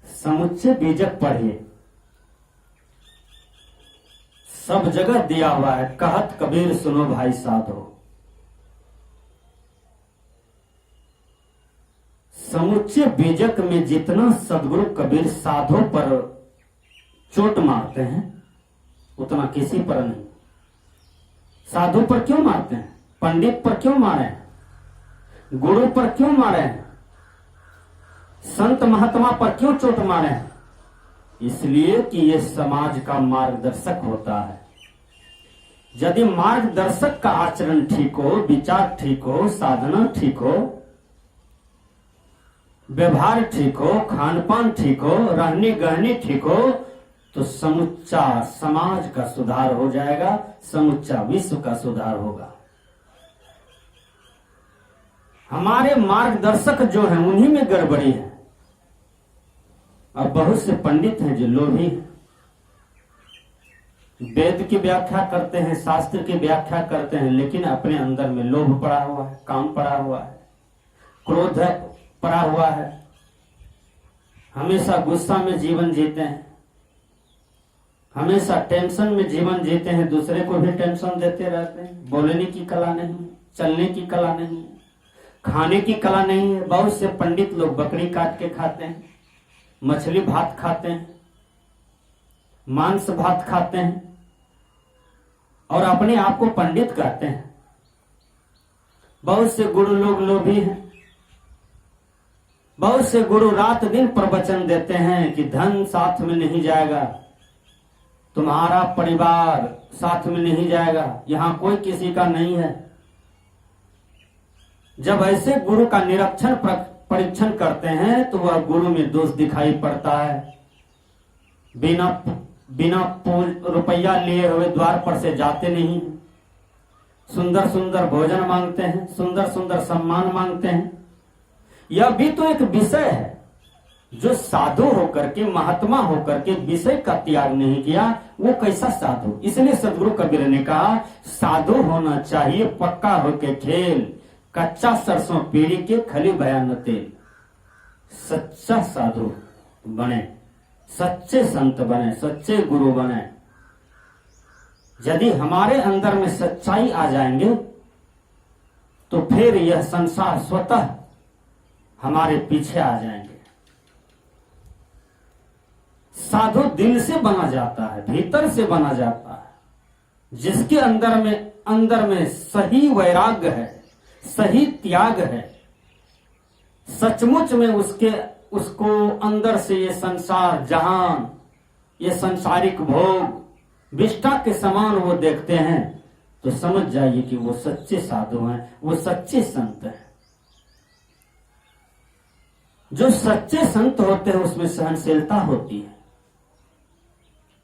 समुच्चय बीजक पढ़िए, सब जगह दिया हुआ है। कहत कबीर सुनो भाई साधो। समुच्चय बीजक में जितना सदगुरु कबीर साधो पर चोट मारते हैं उतना किसी पर नहीं। साधु पर क्यों मारते हैं? पंडित पर क्यों मारे हैं? गुरु पर क्यों मारे हैं? संत महात्मा पर क्यों चोट मारे हैं? इसलिए कि ये समाज का मार्गदर्शक होता है। यदि मार्गदर्शक का आचरण ठीक हो, विचार ठीक हो, साधना ठीक हो, व्यवहार ठीक हो, खान पान ठीक हो, रहने गहने ठीक हो, तो समुच्चा समाज का सुधार हो जाएगा, समुच्चा विश्व का सुधार होगा। हमारे मार्गदर्शक जो हैं उन्हीं में गड़बड़ी है। और बहुत से पंडित हैं जो लोभी हैं, वेद की व्याख्या करते हैं, शास्त्र की व्याख्या करते हैं, लेकिन अपने अंदर में लोभ पड़ा हुआ है, काम पड़ा हुआ है, क्रोध पड़ा हुआ है, हमेशा गुस्सा में जीवन जीते हैं, हमेशा टेंशन में जीवन जीते हैं, दूसरे को भी टेंशन देते रहते हैं। बोलने की कला नहीं, चलने की कला नहीं, खाने की कला नहीं है। बहुत से पंडित लोग बकरी काट के खाते हैं, मछली भात खाते हैं, मांस भात खाते हैं और अपने आप को पंडित कहते हैं। बहुत से गुरु लोग लोभी हैं। बहुत से गुरु रात दिन प्रवचन देते हैं कि धन साथ में नहीं जाएगा, तुम्हारा परिवार साथ में नहीं जाएगा, यहां कोई किसी का नहीं है। जब ऐसे गुरु का निरीक्षण परीक्षण करते हैं तो वह गुरु में दोष दिखाई पड़ता है। बिना रुपया लिए हुए द्वार पर से जाते नहीं, सुंदर सुंदर भोजन मांगते हैं, सुंदर सुंदर सम्मान मांगते हैं। यह भी तो एक विषय है। जो साधु होकर के, महात्मा होकर के विषय का त्याग नहीं किया, वो कैसा साधु? इसलिए सदगुरु कबीर ने कहा, साधु होना चाहिए पक्का होके खेल, कच्चा सरसों पीढ़ी के खली बयान तेल। सच्चा साधु बने, सच्चे संत बने, सच्चे गुरु बने। यदि हमारे अंदर में सच्चाई आ जाएंगे तो फिर यह संसार स्वतः हमारे पीछे आ जाएंगे। साधु दिल से बना जाता है, भीतर से बना जाता है। जिसके अंदर में सही वैराग्य है, सही त्याग है, सचमुच में उसको अंदर से ये संसार जहान, ये सांसारिक भोग विष्ठा के समान वो देखते हैं, तो समझ जाइए कि वो सच्चे साधु हैं, वो सच्चे संत हैं। जो सच्चे संत होते हैं उसमें सहनशीलता होती है।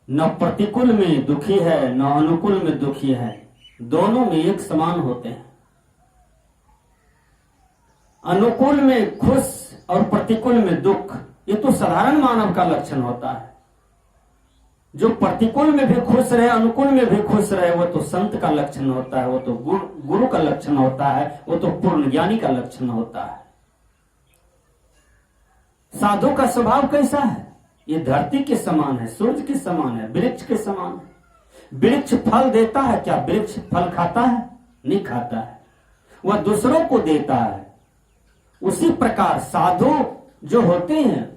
न प्रतिकूल में दुखी है, न अनुकूल में दुखी है, दोनों में एक समान होते हैं। अनुकूल में खुश और प्रतिकूल में दुख, ये तो साधारण मानव का लक्षण होता है। जो प्रतिकूल में भी खुश रहे, अनुकूल में भी खुश रहे, वो तो संत का लक्षण होता है, वो तो गुरु का लक्षण होता है, वो तो पूर्ण ज्ञानी का लक्षण होता है। साधु का स्वभाव कैसा है? ये धरती के समान है, सूर्य के समान है, वृक्ष के समान है। वृक्ष फल देता है क्या? वृक्ष फल खाता है? नहीं खाता है, वह दूसरों को देता है। उसी प्रकार साधु जो होते हैं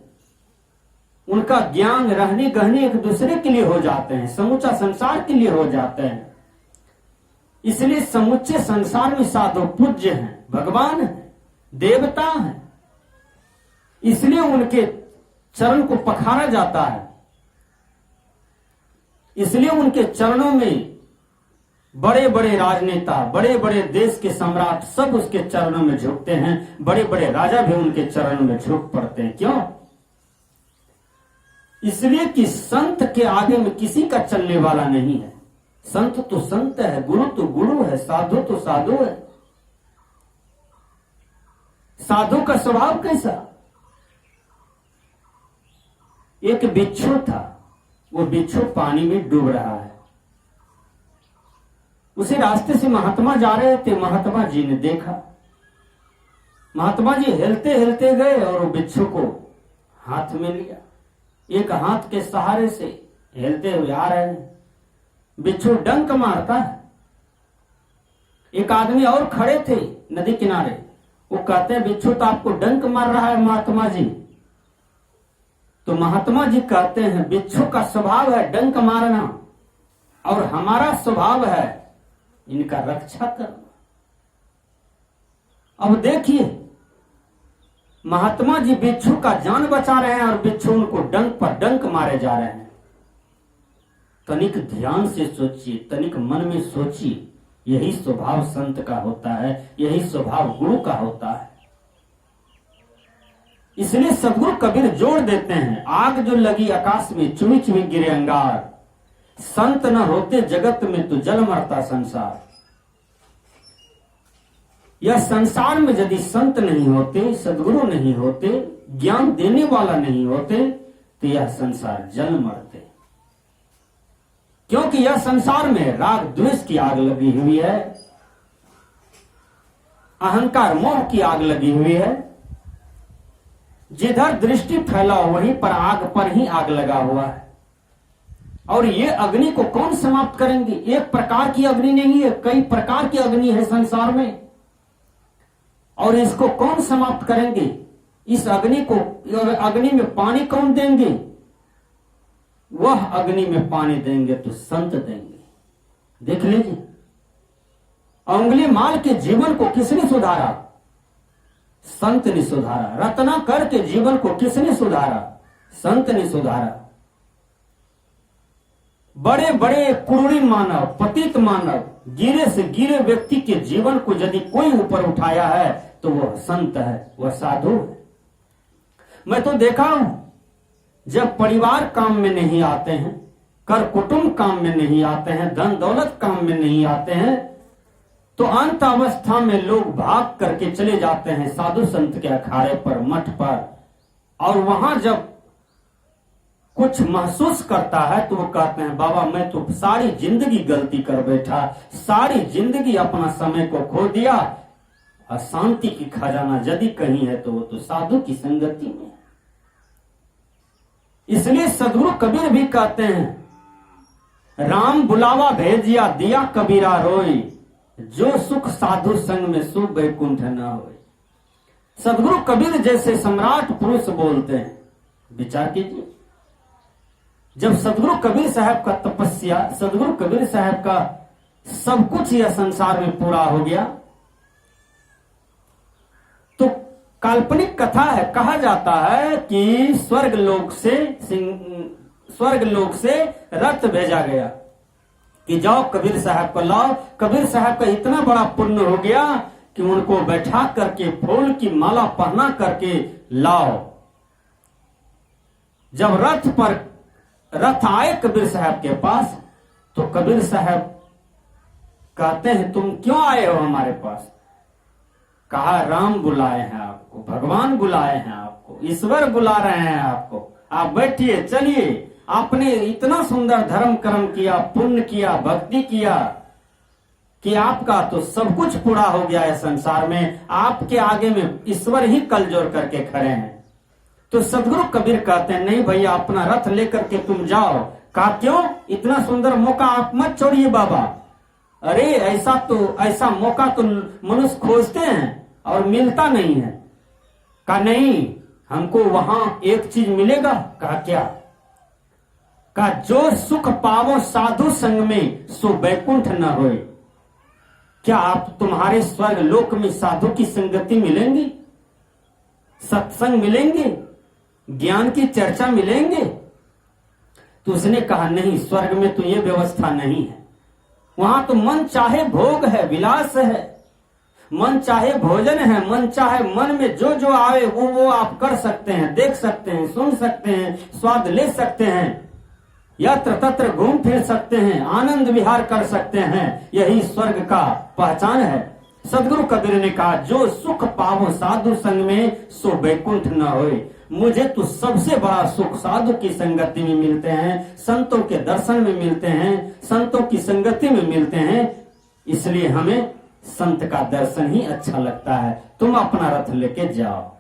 उनका ज्ञान, रहने गहने एक दूसरे के लिए हो जाते हैं, समूचा संसार के लिए हो जाते हैं। इसलिए समुच्चे संसार में साधु पूज्य हैं, भगवान हैं, देवता हैं। इसलिए उनके चरण को पखारा जाता है। इसलिए उनके चरणों में बड़े बड़े राजनेता, बड़े बड़े देश के सम्राट सब उसके चरणों में झुकते हैं। बड़े बड़े राजा भी उनके चरणों में झुक पड़ते हैं। क्यों? इसलिए कि संत के आगे में किसी का चलने वाला नहीं है। संत तो संत है, गुरु तो गुरु है, साधु तो साधु है। साधु का स्वभाव कैसा? एक बिच्छू था, वो बिच्छू पानी में डूब रहा है। उसी रास्ते से महात्मा जा रहे थे। महात्मा जी ने देखा, महात्मा जी हिलते हिलते गए और वो बिच्छू को हाथ में लिया, एक हाथ के सहारे से हिलते हुए आ रहे हैं। बिच्छू डंक मारता है। एक आदमी और खड़े थे नदी किनारे, वो कहते हैं बिच्छू तो आपको डंक मार रहा है महात्मा जी। तो महात्मा जी कहते हैं बिच्छू का स्वभाव है डंक मारना और हमारा स्वभाव है इनका रक्षा करना। अब देखिए महात्मा जी बिच्छू का जान बचा रहे हैं और बिच्छू उनको डंक पर डंक मारे जा रहे हैं। तनिक ध्यान से सोचिए, तनिक मन में सोचिए, यही स्वभाव संत का होता है, यही स्वभाव गुरु का होता है। इसलिए सदगुरु कबीर जोड़ देते हैं, आग जो लगी आकाश में चुमी चुमी गिरे अंगार, संत न होते जगत में तो जल मरता संसार। यह संसार में यदि संत नहीं होते, सदगुरु नहीं होते, ज्ञान देने वाला नहीं होते, तो यह संसार जल मरते। क्योंकि यह संसार में राग द्वेष की आग लगी हुई है, अहंकार मोह की आग लगी हुई है। जिधर दृष्टि फैलाओ वहीं पर आग पर ही आग लगा हुआ है। और ये अग्नि को कौन समाप्त करेंगे? एक प्रकार की अग्नि नहीं है, कई प्रकार की अग्नि है संसार में, और इसको कौन समाप्त करेंगे? इस अग्नि को, अग्नि में पानी कौन देंगे? वह अग्नि में पानी देंगे तो संत देंगे। देख लीजिए, उंगली माल के जीवन को किसने सुधारा? संत ने सुधारा। रत्नाकर के जीवन को किसने सुधारा? संत ने सुधारा। बड़े बड़े कुरूरी मानव, पतित मानव, गिरे से गिरे व्यक्ति के जीवन को यदि कोई ऊपर उठाया है तो वह संत है, वह साधु है। मैं तो देखा हूं, जब परिवार काम में नहीं आते हैं, कर कुटुंब काम में नहीं आते हैं, धन दौलत काम में नहीं आते हैं, तो अंत अवस्था में लोग भाग करके चले जाते हैं साधु संत के अखाड़े पर, मठ पर, और वहां जब कुछ महसूस करता है तो वो कहते हैं बाबा मैं तो सारी जिंदगी गलती कर बैठा, सारी जिंदगी अपना समय को खो दिया, और शांति की खजाना यदि कहीं है तो वो तो साधु की संगति में। इसलिए सदगुरु कबीर भी कहते हैं राम बुलावा भेजिया दिया कबीरा रोई, जो सुख साधु संग में सो बैकुंठ न होए। सदगुरु कबीर जैसे सम्राट पुरुष बोलते हैं। विचार कीजिए, जब सदगुरु कबीर साहब का तपस्या, सदगुरु कबीर साहब का सब कुछ यह संसार में पूरा हो गया, तो काल्पनिक कथा है, कहा जाता है कि स्वर्ग लोक से रथ भेजा गया कि जाओ कबीर साहब को लाओ। कबीर साहब का इतना बड़ा पुण्य हो गया कि उनको बैठा करके फूल की माला पहना करके लाओ। जब रथ आए कबीर साहब के पास, तो कबीर साहब कहते हैं तुम क्यों आए हो हमारे पास? कहा राम बुलाए हैं आपको, भगवान बुलाए हैं आपको, ईश्वर बुला रहे हैं आपको, आप बैठिए, चलिए। आपने इतना सुंदर धर्म कर्म किया, पुण्य किया, भक्ति किया कि आपका तो सब कुछ पूरा हो गया है संसार में, आपके आगे में ईश्वर ही कल जोड़ करके खड़े हैं। तो सदगुरु कबीर कहते हैं नहीं भैया, अपना रथ लेकर के तुम जाओ। कहा क्यों? इतना सुंदर मौका आप मत छोड़िए बाबा। अरे ऐसा मौका तो मनुष्य खोजते हैं और मिलता नहीं है। कहा नहीं, हमको वहां एक चीज मिलेगा। कहा क्या? कहा जो सुख पावो साधु संग में सो बैकुंठ न होए। क्या आप तुम्हारे स्वर्ग लोक में साधु की संगति मिलेंगी, सत्संग मिलेंगे, ज्ञान की चर्चा मिलेंगे? तो उसने कहा नहीं, स्वर्ग में तो ये व्यवस्था नहीं है। वहां तो मन चाहे भोग है, विलास है, मन चाहे भोजन है, मन चाहे मन में जो जो आए वो आप कर सकते हैं, देख सकते हैं, सुन सकते हैं, स्वाद ले सकते हैं, यत्र तत्र घूम फिर सकते हैं, आनंद विहार कर सकते हैं। यही स्वर्ग का पहचान है। सदगुरु कबीर ने कहा जो सुख पावो साधु संग में सो बैकुंठ न होए। मुझे तो सबसे बड़ा सुख साधु की संगति में मिलते हैं, संतों के दर्शन में मिलते हैं, संतों की संगति में मिलते हैं। इसलिए हमें संत का दर्शन ही अच्छा लगता है। तुम अपना रथ लेके जाओ।